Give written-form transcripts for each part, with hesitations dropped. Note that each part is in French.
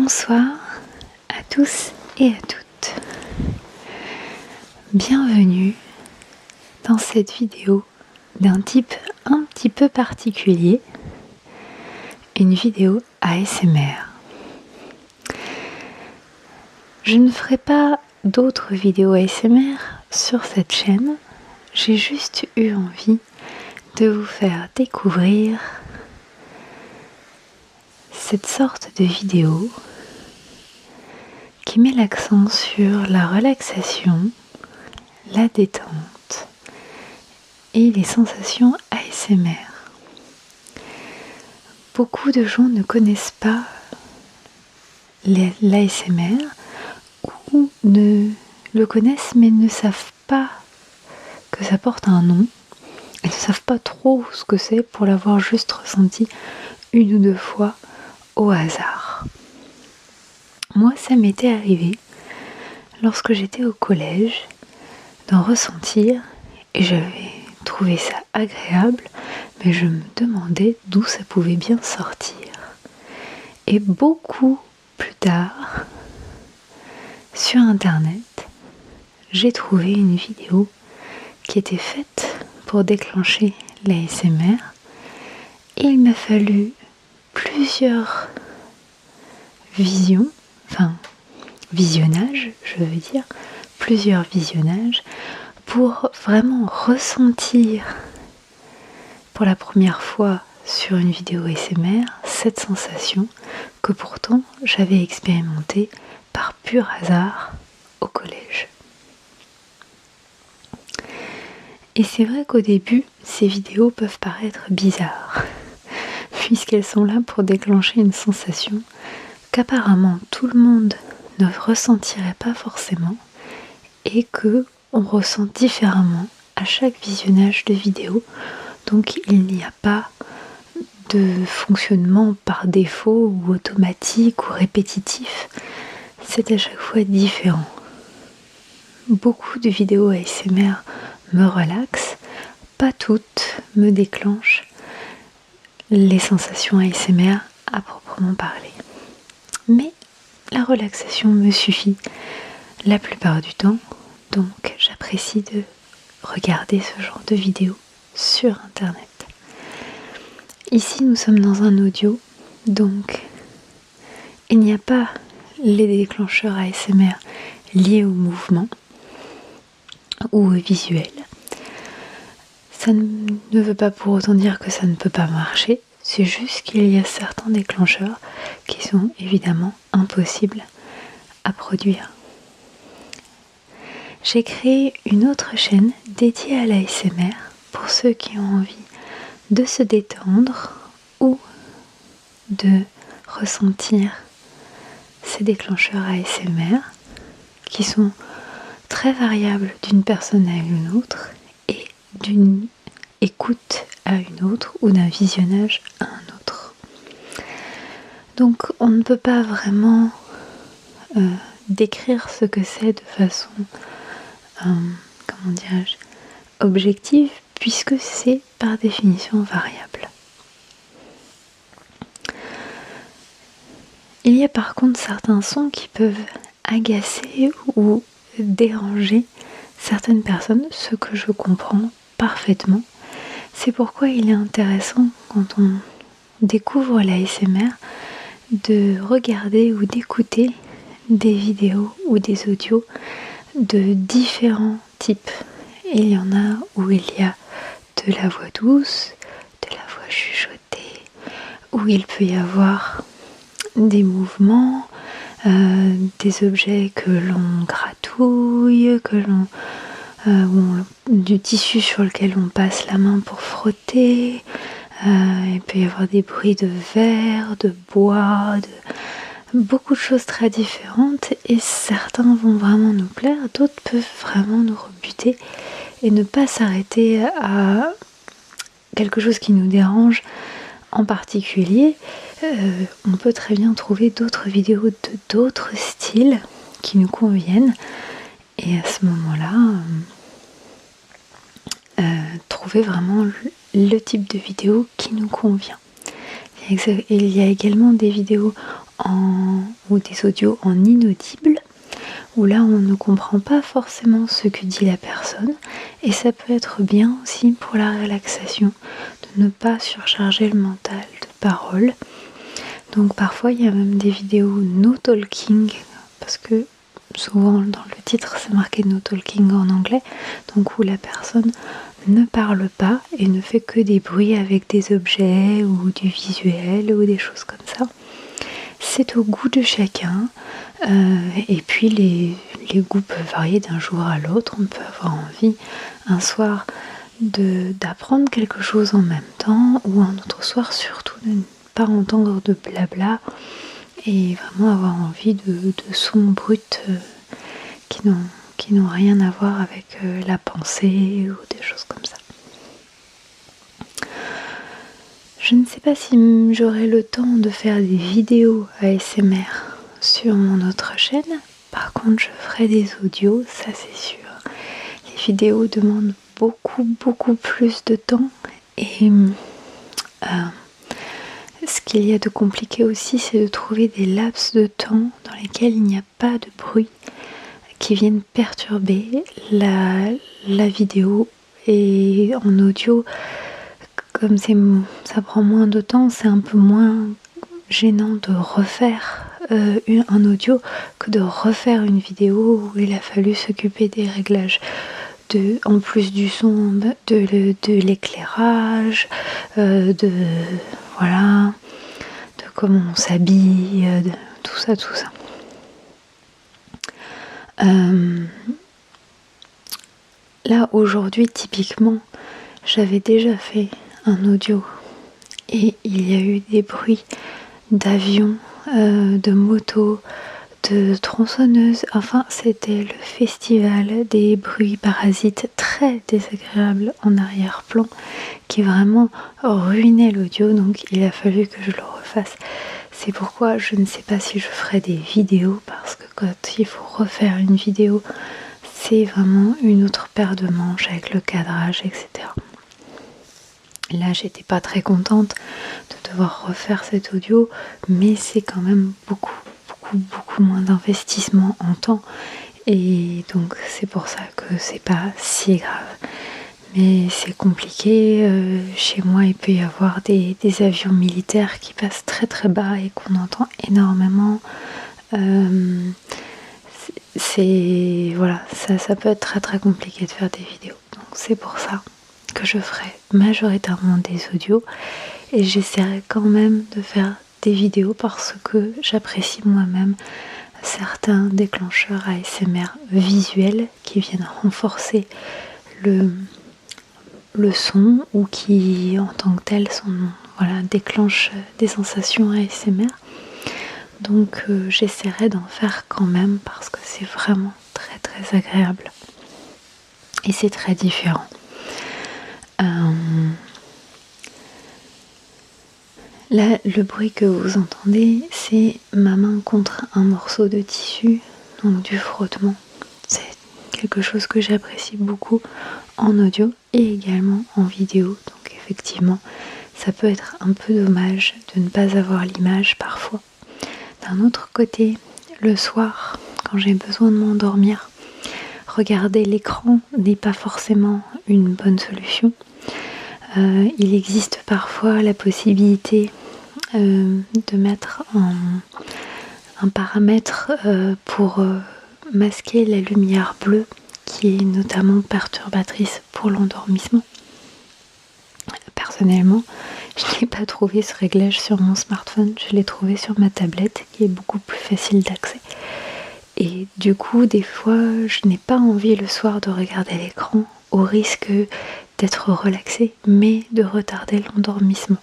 Bonsoir à tous et à toutes. Bienvenue dans cette vidéo d'un type un petit peu particulier, une vidéo ASMR. Je ne ferai pas d'autres vidéos ASMR sur cette chaîne, j'ai juste eu envie de vous faire découvrir cette sorte de vidéo qui met l'accent sur la relaxation, la détente et les sensations ASMR. Beaucoup de gens ne connaissent pas l'ASMR ou ne le connaissent mais ne savent pas que ça porte un nom et ne savent pas trop ce que c'est pour l'avoir juste ressenti une ou deux fois au hasard. Moi, ça m'était arrivé lorsque j'étais au collège d'en ressentir et j'avais trouvé ça agréable, mais je me demandais d'où ça pouvait bien sortir. Et beaucoup plus tard, sur internet, j'ai trouvé une vidéo qui était faite pour déclencher l'ASMR et il m'a fallu plusieurs visionnages, plusieurs visionnages pour vraiment ressentir pour la première fois sur une vidéo ASMR cette sensation que pourtant j'avais expérimentée par pur hasard au collège. Et c'est vrai qu'au début, ces vidéos peuvent paraître bizarres puisqu'elles sont là pour déclencher une sensation qu'apparemment tout le monde ne ressentirait pas forcément et que on ressent différemment à chaque visionnage de vidéo. Donc il n'y a pas de fonctionnement par défaut ou automatique ou répétitif, c'est à chaque fois différent. Beaucoup de vidéos ASMR me relaxent, pas toutes me déclenchent les sensations ASMR à proprement parler. Mais la relaxation me suffit la plupart du temps, donc j'apprécie de regarder ce genre de vidéos sur internet. Ici nous sommes dans un audio, donc il n'y a pas les déclencheurs ASMR liés au mouvement ou au visuel. Ça ne veut pas pour autant dire que ça ne peut pas marcher, c'est juste qu'il y a certains déclencheurs qui sont évidemment impossibles à produire. J'ai créé une autre chaîne dédiée à l'ASMR pour ceux qui ont envie de se détendre ou de ressentir ces déclencheurs ASMR qui sont très variables d'une personne à une autre et d'une écoute à une autre ou d'un visionnage à un autre. Donc on ne peut pas vraiment décrire ce que c'est de façon objective puisque c'est par définition variable. Il y a par contre certains sons qui peuvent agacer ou déranger certaines personnes, ce que je comprends parfaitement. C'est pourquoi il est intéressant quand on découvre l'ASMR de regarder ou d'écouter des vidéos ou des audios de différents types. Il y en a où il y a de la voix douce, de la voix chuchotée, où il peut y avoir des mouvements, des objets que l'on gratouille, du tissu sur lequel on passe la main pour frotter. Il peut y avoir des bruits de verre, de bois, beaucoup de choses très différentes et certains vont vraiment nous plaire, d'autres peuvent vraiment nous rebuter et ne pas s'arrêter à quelque chose qui nous dérange en particulier. On peut très bien trouver d'autres vidéos de d'autres styles qui nous conviennent et à ce moment-là trouver vraiment le type de vidéo qui nous convient. Il y a également des vidéos en ou des audios en inaudible, où là on ne comprend pas forcément ce que dit la personne, et ça peut être bien aussi pour la relaxation, de ne pas surcharger le mental de paroles. Donc parfois il y a même des vidéos no talking, parce que souvent dans le titre c'est marqué no talking en anglais, donc où la personne ne parle pas et ne fait que des bruits avec des objets ou du visuel ou des choses comme ça. C'est au goût de chacun, et puis les goûts peuvent varier d'un jour à l'autre. On peut avoir envie un soir d'apprendre quelque chose en même temps, ou un autre soir surtout de ne pas entendre de blabla et vraiment avoir envie de sons bruts qui n'ont rien à voir avec la pensée ou des choses comme ça. Je ne sais pas si j'aurai le temps de faire des vidéos ASMR sur mon autre chaîne. Par contre, je ferai des audios, ça c'est sûr. Les vidéos demandent beaucoup plus de temps, et ce qu'il y a de compliqué aussi, c'est de trouver des laps de temps dans lesquels il n'y a pas de bruit qui viennent perturber la vidéo. Et en audio, comme ça prend moins de temps, c'est un peu moins gênant de refaire un audio que de refaire une vidéo où il a fallu s'occuper des réglages en plus du son, de l'éclairage, de comment on s'habille, de tout ça. Là aujourd'hui typiquement, j'avais déjà fait un audio et il y a eu des bruits d'avions, de motos, de tronçonneuses. Enfin, c'était le festival des bruits parasites très désagréables en arrière-plan qui vraiment ruinaient l'audio, donc il a fallu que je le refasse. C'est pourquoi je ne sais pas si je ferai des vidéos, parce que quand il faut refaire une vidéo, c'est vraiment une autre paire de manches avec le cadrage, etc. Là, j'étais pas très contente de devoir refaire cet audio, mais c'est quand même beaucoup moins d'investissement en temps, et donc c'est pour ça que c'est pas si grave. Mais c'est compliqué, chez moi il peut y avoir des avions militaires qui passent très bas et qu'on entend énormément. Ça peut être très compliqué de faire des vidéos, donc c'est pour ça que je ferai majoritairement des audios, et j'essaierai quand même de faire des vidéos parce que j'apprécie moi-même certains déclencheurs ASMR visuels qui viennent renforcer le son, ou qui en tant que tel déclenchent des sensations ASMR. Donc j'essaierai d'en faire quand même parce que c'est vraiment très agréable et c'est très différent. Là, le bruit que vous entendez, c'est ma main contre un morceau de tissu, donc du frottement. C'est quelque chose que j'apprécie beaucoup en audio et également en vidéo. Donc effectivement, ça peut être un peu dommage de ne pas avoir l'image parfois. D'un autre côté, le soir, quand j'ai besoin de m'endormir, regarder l'écran n'est pas forcément une bonne solution. Il existe parfois la possibilité de mettre un paramètre pour masquer la lumière bleue, qui est notamment perturbatrice pour l'endormissement. Personnellement, je n'ai pas trouvé ce réglage sur mon smartphone, je l'ai trouvé sur ma tablette qui est beaucoup plus facile d'accès. Et du coup, des fois, je n'ai pas envie le soir de regarder l'écran au risque d'être relaxée, mais de retarder l'endormissement.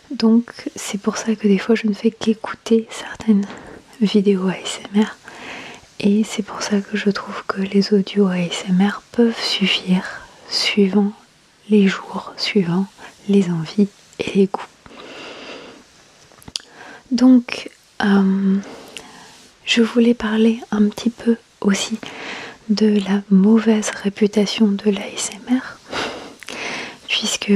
Donc c'est pour ça que des fois je ne fais qu'écouter certaines vidéos ASMR, et c'est pour ça que je trouve que les audios ASMR peuvent suffire suivant les jours, suivant les envies et les goûts. Donc je voulais parler un petit peu aussi de la mauvaise réputation de l'ASMR, puisque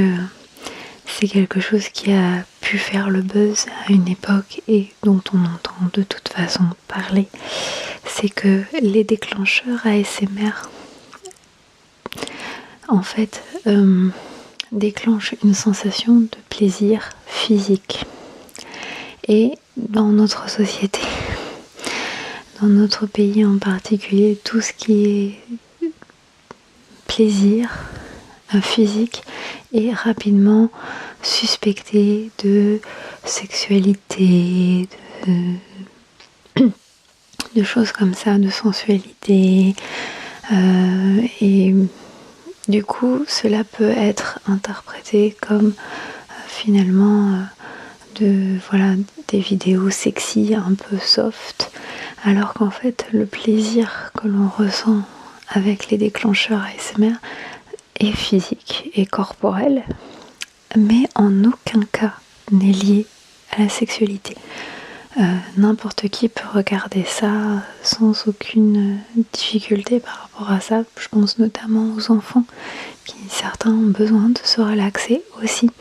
c'est quelque chose qui a pu faire le buzz à une époque et dont on entend de toute façon parler, c'est que les déclencheurs ASMR en fait déclenchent une sensation de plaisir physique. Et dans notre société, dans notre pays en particulier, tout ce qui est plaisir physique est rapidement suspecté de sexualité, de choses comme ça, de sensualité. Et du coup, cela peut être interprété comme finalement des vidéos sexy, un peu soft, alors qu'en fait, le plaisir que l'on ressent avec les déclencheurs ASMR est physique et corporel, mais en aucun cas n'est lié à la sexualité. N'importe qui peut regarder ça sans aucune difficulté par rapport à ça. Je pense notamment aux enfants qui certains ont besoin de se relaxer aussi.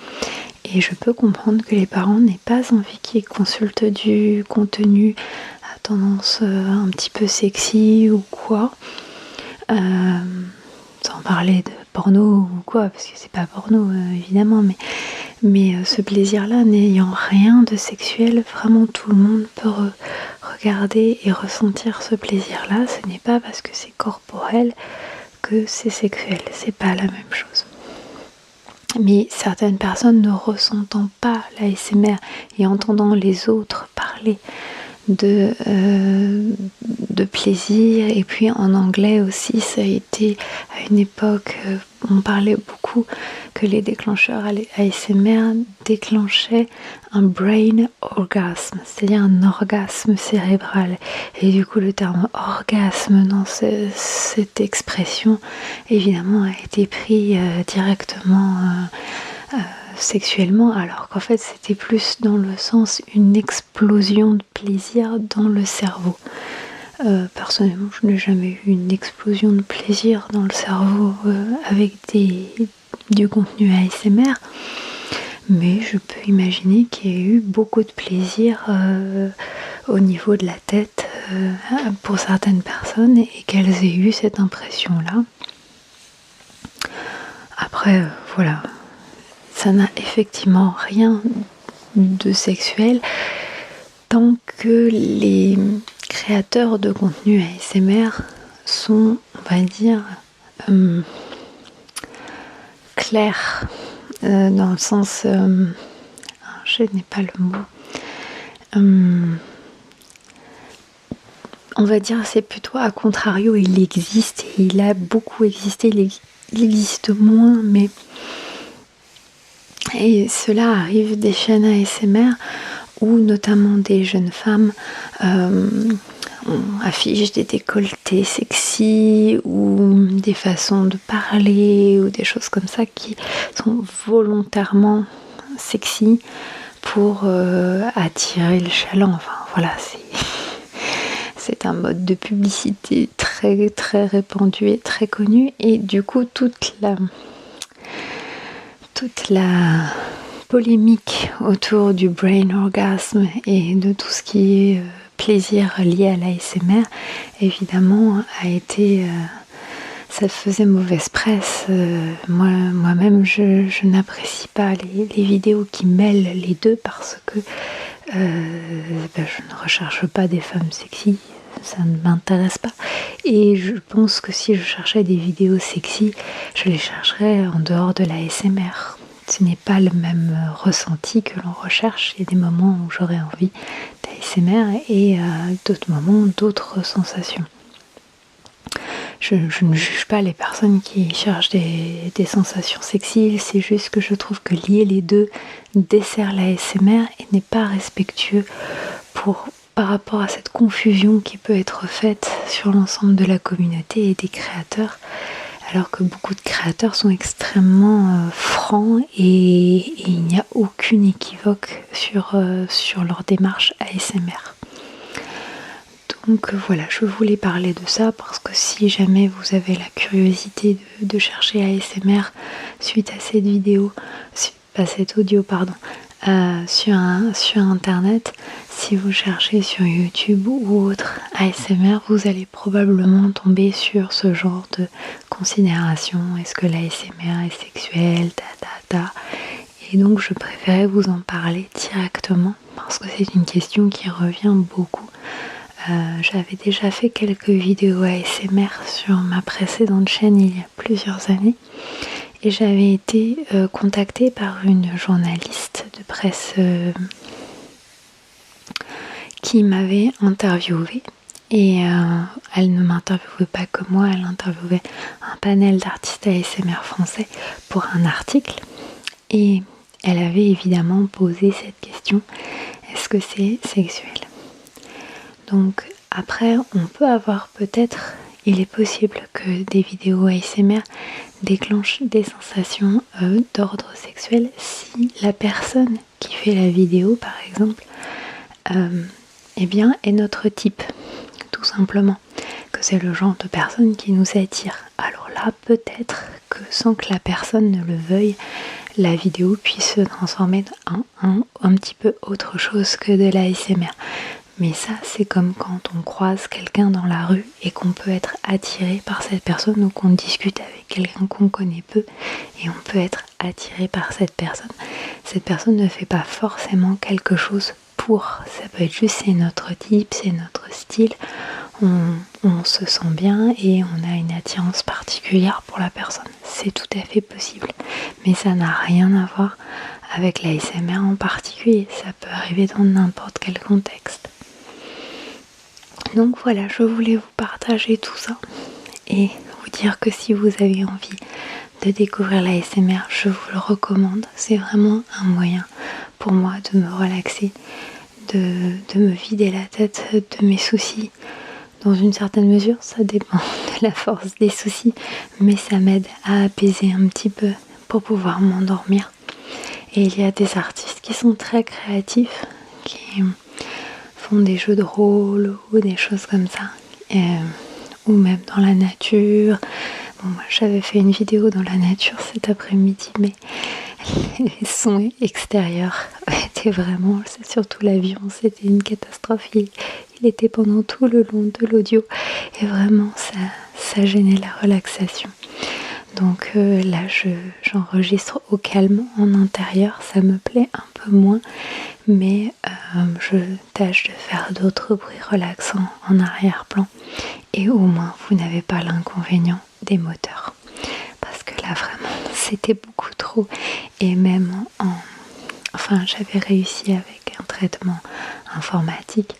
Et je peux comprendre que les parents n'aient pas envie qu'ils consultent du contenu à tendance un petit peu sexy ou quoi. Sans parler de porno ou quoi, parce que c'est pas porno évidemment, mais ce plaisir-là n'ayant rien de sexuel, vraiment tout le monde peut regarder et ressentir ce plaisir-là. Ce n'est pas parce que c'est corporel que c'est sexuel, c'est pas la même chose. Mais certaines personnes ne ressentant pas l'ASMR et entendant les autres parler de plaisir, et puis en anglais aussi, ça a été à une époque, on parlait beaucoup que les déclencheurs ASMR déclenchaient un brain orgasme, c'est-à-dire un orgasme cérébral. Et du coup, le terme orgasme dans cette expression, évidemment, a été pris directement sexuellement, alors qu'en fait c'était plus dans le sens une explosion de plaisir dans le cerveau. Personnellement, je n'ai jamais eu une explosion de plaisir dans le cerveau avec du contenu ASMR, mais je peux imaginer qu'il y ait eu beaucoup de plaisir au niveau de la tête pour certaines personnes et qu'elles aient eu cette impression-là. Après, voilà. Ça n'a effectivement rien de sexuel tant que les créateurs de contenu ASMR sont, on va dire, clairs, dans le sens, je n'ai pas le mot, on va dire c'est plutôt à contrario, il existe, et il a beaucoup existé, il existe moins, mais et cela arrive des chaînes ASMR où notamment des jeunes femmes affichent des décolletés sexy ou des façons de parler ou des choses comme ça qui sont volontairement sexy pour attirer le chaland. Enfin voilà, c'est un mode de publicité très très répandu et très connu, et du coup toute la polémique autour du brain orgasme et de tout ce qui est plaisir lié à l'ASMR, évidemment, a été... ça faisait mauvaise presse. Moi-même, je n'apprécie pas les vidéos qui mêlent les deux parce que je ne recherche pas des femmes sexy. Ça ne m'intéresse pas, et je pense que si je cherchais des vidéos sexy, je les chercherais en dehors de l'ASMR. Ce n'est pas le même ressenti que l'on recherche. Il y a des moments où j'aurais envie d'ASMR et d'autres moments, d'autres sensations. Je ne juge pas les personnes qui cherchent des sensations sexy, c'est juste que je trouve que lier les deux dessert l'ASMR et n'est pas respectueux par rapport à cette confusion qui peut être faite sur l'ensemble de la communauté et des créateurs, alors que beaucoup de créateurs sont extrêmement francs et il n'y a aucune équivoque sur leur démarche ASMR. Donc voilà, je voulais parler de ça parce que si jamais vous avez la curiosité de chercher ASMR suite à cette vidéo, à cet audio, sur internet. Si vous cherchez sur YouTube ou autre ASMR, vous allez probablement tomber sur ce genre de considération. Est-ce que l'ASMR est sexuel, et donc je préférais vous en parler directement parce que c'est une question qui revient beaucoup. J'avais déjà fait quelques vidéos ASMR sur ma précédente chaîne il y a plusieurs années et j'avais été contactée par une journaliste de presse qui m'avait interviewée. Et elle ne m'interviewait pas que moi, elle interviewait un panel d'artistes ASMR français pour un article. Et elle avait évidemment posé cette question, est-ce que c'est sexuel? Donc après, on peut avoir peut-être, il est possible que des vidéos ASMR déclenchent des sensations d'ordre sexuel si la personne qui fait la vidéo, par exemple, eh bien, est notre type, tout simplement, que c'est le genre de personne qui nous attire. Alors là, peut-être que sans que la personne ne le veuille, la vidéo puisse se transformer en un petit peu autre chose que de l'ASMR. Mais ça, c'est comme quand on croise quelqu'un dans la rue et qu'on peut être attiré par cette personne ou qu'on discute avec quelqu'un qu'on connaît peu et on peut être attiré par cette personne. Cette personne ne fait pas forcément quelque chose pour. Ça peut être juste c'est notre type, c'est notre style. On se sent bien et on a une attirance particulière pour la personne. C'est tout à fait possible. Mais ça n'a rien à voir avec l'ASMR en particulier. Ça peut arriver dans n'importe quel contexte. Donc voilà, je voulais vous partager tout ça et vous dire que si vous avez envie de découvrir l'ASMR, je vous le recommande. C'est vraiment un moyen pour moi de me relaxer, de me vider la tête de mes soucis. Dans une certaine mesure, ça dépend de la force des soucis, mais ça m'aide à apaiser un petit peu pour pouvoir m'endormir. Et il y a des artistes qui sont très créatifs, qui font des jeux de rôle ou des choses comme ça, ou même dans la nature. Bon, moi j'avais fait une vidéo dans la nature cet après-midi, mais les sons extérieurs étaient vraiment, surtout l'avion, c'était une catastrophe. Il était pendant tout le long de l'audio et vraiment ça gênait la relaxation. Donc là j'enregistre au calme en intérieur, ça me plaît un peu moins, mais je tâche de faire d'autres bruits relaxants en arrière-plan et au moins vous n'avez pas l'inconvénient des moteurs. Parce que là vraiment c'était beaucoup trop et même enfin j'avais réussi avec un traitement informatique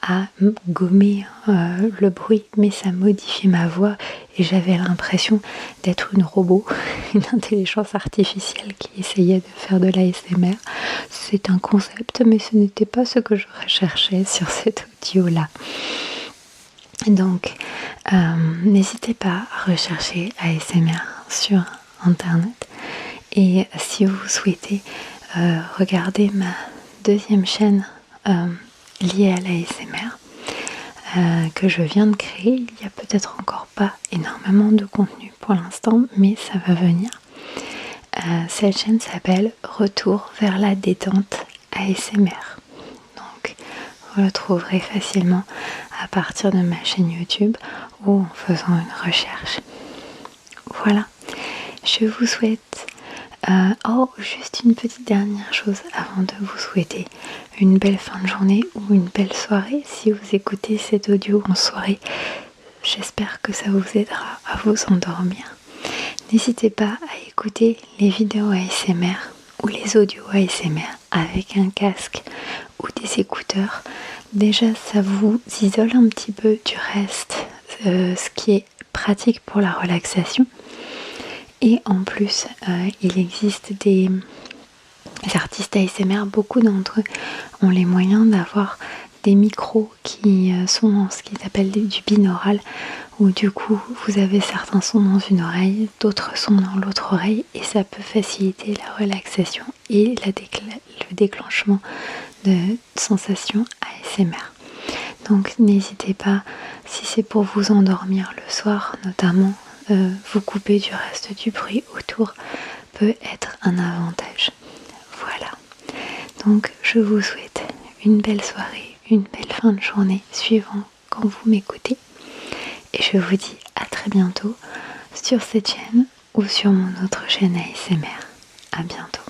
à gommer le bruit, mais ça modifiait ma voix et j'avais l'impression d'être une robot, une intelligence artificielle qui essayait de faire de l'ASMR. C'est un concept, mais ce n'était pas ce que je recherchais sur cet audio-là. Donc, n'hésitez pas à rechercher ASMR sur internet et si vous souhaitez regarder ma deuxième chaîne liée à l'ASMR que je viens de créer. Il n'y a peut-être encore pas énormément de contenu pour l'instant, mais ça va venir. Cette chaîne s'appelle Retour vers la détente ASMR. Donc vous le trouverez facilement à partir de ma chaîne YouTube ou en faisant une recherche. Voilà, je vous souhaite juste une petite dernière chose avant de vous souhaiter une belle fin de journée ou une belle soirée. Si vous écoutez cet audio en soirée, j'espère que ça vous aidera à vous endormir. N'hésitez pas à écouter les vidéos ASMR ou les audios ASMR avec un casque ou des écouteurs. Déjà, ça vous isole un petit peu du reste, ce qui est pratique pour la relaxation. Et en plus, il existe des artistes ASMR, beaucoup d'entre eux ont les moyens d'avoir des micros qui sont dans ce qu'ils appellent du binaural, où du coup vous avez certains sons dans une oreille, d'autres sons dans l'autre oreille, et ça peut faciliter la relaxation et le déclenchement de sensations ASMR. Donc n'hésitez pas, si c'est pour vous endormir le soir notamment, vous couper du reste du bruit autour peut être un avantage. Voilà. Donc je vous souhaite une belle soirée, une belle fin de journée, suivant quand vous m'écoutez. Et je vous dis à très bientôt sur cette chaîne ou sur mon autre chaîne ASMR. À bientôt.